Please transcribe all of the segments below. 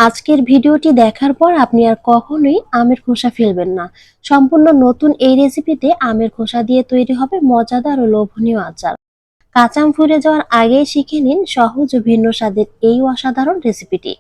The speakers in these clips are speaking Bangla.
আজকের ভিডিওটি দেখার পর আপনি আর কখনোই আমের খোসা ফেলবেন না। সম্পূর্ণ নতুন এই রেসিপিতে আমের খোসা দিয়ে তৈরি হবে মজাদার ও লোভনীয় আচার। কাঁচা আম ফুরিয়ে যাওয়ার আগেই শিখে নিন সহজ ও ভিন্ন স্বাদের এই অসাধারণ রেসিপিটি।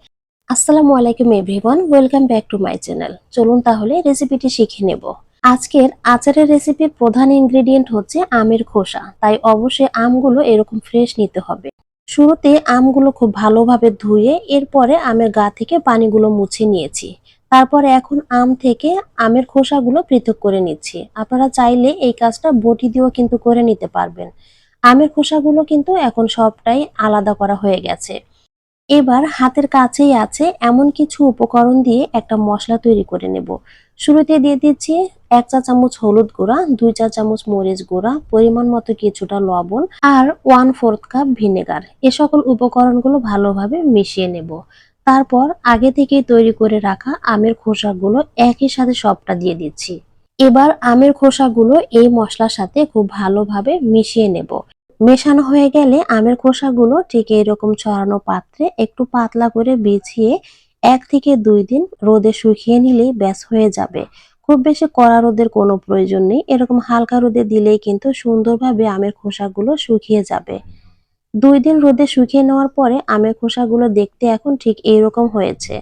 আসসালামু আলাইকুম everyone, welcome back to my channel. চলুন তাহলে রেসিপিটি শিখে নেব। আজকের আচারের রেসিপির প্রধান ইনগ্রেডিয়েন্ট হচ্ছে আমের খোসা, তাই অবশ্যই আমগুলো এরকম ফ্রেশ নিতে হবে। শুরুতে আমগুলো খুব ভালোভাবে ধুয়ে এরপরে আমের গা থেকে পানিগুলো মুছে নিয়েছি। তারপরে এখন আম থেকে আমের খোসাগুলো পৃথক করে নিচ্ছি। আপনারা চাইলে এই কাজটা বটি দিয়েও কিন্তু করে নিতে পারবেন। আমের খোসাগুলো কিন্তু এখন সবটাই আলাদা করা হয়ে গেছে। এবার হাতের কাছেই আছে এমন কিছু উপকরণ দিয়ে একটা মশলা তৈরি করে নেব। শুরুতে দিয়ে দিচ্ছি 1 চা চামচ হলুদ গুঁড়া, 2 চা চামচ মরিচ গুঁড়া, পরিমাণ মতো কিছুটা লবণ আর 1/4 কাপ ভিনেগার। এ সকল উপকরণগুলো ভালোভাবে মিশিয়ে নেব। তারপর আগে থেকেই তৈরি করে রাখা আমের খোসাগুলো একই সাথে সবটা দিয়ে দিচ্ছি। এবার আমের খোসাগুলো এই মশলার সাথে খুব ভালোভাবে মিশিয়ে নেব। মেশানো হয়ে গেলে আমের খোসাগুলো ঠিক এরকম ছড়ানো পাত্রে একটু পাতলা করে বিছিয়ে 1 থেকে 2 দিন রোদে শুকিয়ে নিলেই ব্যাস হয়ে যাবে। খুব বেশি কড়া রোদের কোনো প্রয়োজন নেই, এরকম হালকা রোদে দিলেই কিন্তু সুন্দরভাবে আমের খোসাগুলো শুকিয়ে যাবে। 2 দিন রোদে শুকিয়ে নেওয়ার পরে আমের খোসাগুলো দেখতে এখন ঠিক এইরকম হয়েছে,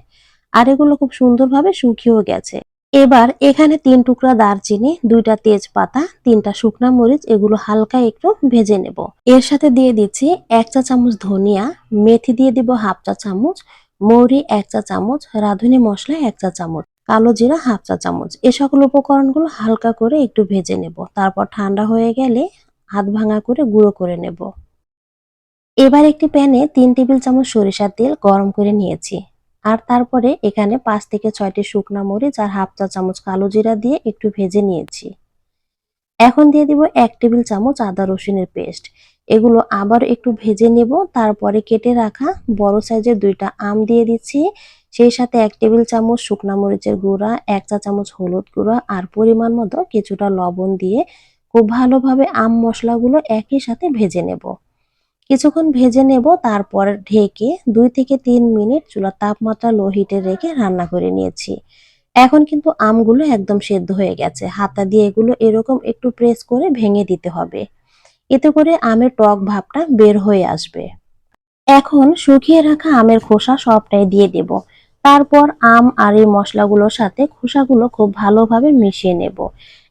আর এগুলো খুব সুন্দরভাবে শুকিয়েও গেছে। এবার এখানে 3 টুকরা দারচিনি, 2টা তেজপাতা, 3টা শুকনা মরিচ এগুলো হালকা একটু ভেজে নেব। এর সাথে দিয়ে দিচ্ছি 1 চা চামচ ধনিয়া, মেথি দিয়ে দিব 1/2 চা চামচ, মৌরি 1 চা চামচ, রাঁধুনি মশলা 1 চা চামচ, কালো জিরা 1/2 চা চামচ। এ সকল উপকরণগুলো হালকা করে একটু ভেজে নেব। তারপর ঠান্ডা হয়ে গেলে হাত ভাঙা করে গুঁড়ো করে নেব। এবার একটি প্যানে 3 টেবিল চামচ সরিষার তেল গরম করে নিয়েছি। আর তারপরে এখানে 5 থেকে 6টি শুকনা মরিচ আর 1/2 চা চামচ কালো জিরা দিয়ে একটু ভেজে নিয়েছি। এখন দিয়ে দিব 1 টেবিল চামচ আদা রসুনের পেস্ট। এগুলো আবার একটু ভেজে নেব। তারপরে কেটে রাখা বড় সাইজের 2টা আম দিয়ে দিচ্ছি। সেই সাথে 1 টেবিল চামচ শুকনা মরিচের গুঁড়া, 1 চা চামচ হলুদ গুঁড়া আর পরিমাণ মতো কিছুটা লবণ দিয়ে খুব ভালোভাবে আম মশলাগুলো একই সাথে ভেজে নেব। কিছুক্ষণ ভেজে নেব, তারপর ঢেকে 2 থেকে 3 মিনিট চুলার তাপমাত্রা লো হিটে রেখে রান্না করে নিয়েছি। এখন কিন্তু আমগুলো একদম সেদ্ধ হয়ে গেছে। হাতা দিয়ে এগুলো এরকম একটু প্রেস করে ভেঙে দিতে হবে। এতে করে আমের টক ভাবটা বের হয়ে আসবে। এখন শুকিয়ে রাখা আমের খোসা সবটাই দিয়ে দেব। তারপর আম আর এই মশলাগুলোর সাথে খোসাগুলো খুব ভালোভাবে মিশিয়ে নেব।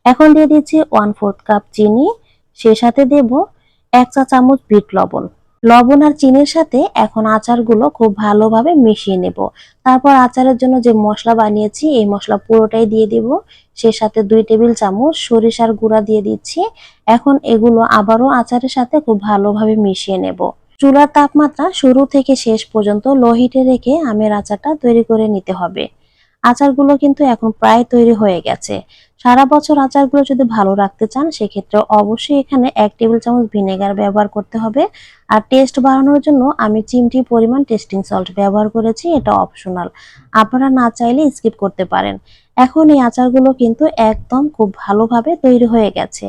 এখন দিয়ে দিচ্ছি 1/4 কাপ চিনি, সে সাথে দেব 1 চা চামচ বিট লবণ। লবণ আর চিনির সাথে এখন আচারগুলো খুব ভালোভাবে মিশিয়ে নেব। তারপর আচারের জন্য যে মশলা বানিয়েছি এই মশলা পুরোটাই দিয়ে দিব। সে সাথে 2 টেবিল চামচ সরিষার গুঁড়া দিয়ে দিচ্ছি। এখন এগুলো আবারও আচারের সাথে খুব ভালোভাবে মিশিয়ে নেব। চুলার তাপমাত্রা শুরু থেকে শেষ পর্যন্ত লো হিটে রেখে আমের আচারটা তৈরি করে নিতে হবে। আচারগুলো কিন্তু এখন প্রায় তৈরি হয়ে গেছে। সারা বছর আচারগুলো যদি ভালো রাখতে চান সেক্ষেত্রে অবশ্যই এখানে 1 টেবিল চামচ ভিনেগার ব্যবহার করতে হবে। আর টেস্ট বাড়ানোর জন্য আমি চিমটি পরিমাণ টেস্টিং সল্ট ব্যবহার করেছি, এটা অপশনাল। আপনারা না চাইলে স্কিপ করতে পারেন। এখন এই আচারগুলো কিন্তু একদম খুব ভালোভাবে তৈরি হয়ে গেছে।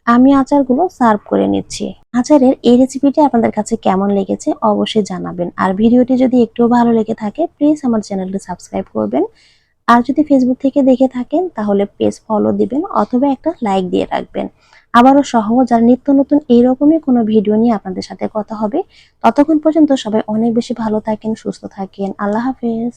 আমি আচারগুলো সার্ভ করে নিচ্ছি। আচারের এই রেসিপিটি আপনাদের কাছে কেমন লেগেছে অবশ্যই জানাবেন। আর ভিডিওটি যদি একটুও ভালো লেগে থাকে প্লিজ আমার চ্যানেলটি সাবস্ক্রাইব করবেন। আর যদি ফেসবুক থেকে দেখে থাকেন তাহলে পেজ ফলো দিবেন অথবা একটা লাইক দিয়ে রাখবেন। আবারও সহজ আর নিত্য নতুন এইরকমই কোনো ভিডিও নিয়ে আপনাদের সাথে কথা হবে। ততক্ষণ পর্যন্ত সবাই অনেক বেশি ভালো থাকেন, সুস্থ থাকেন। আল্লাহ হাফেজ।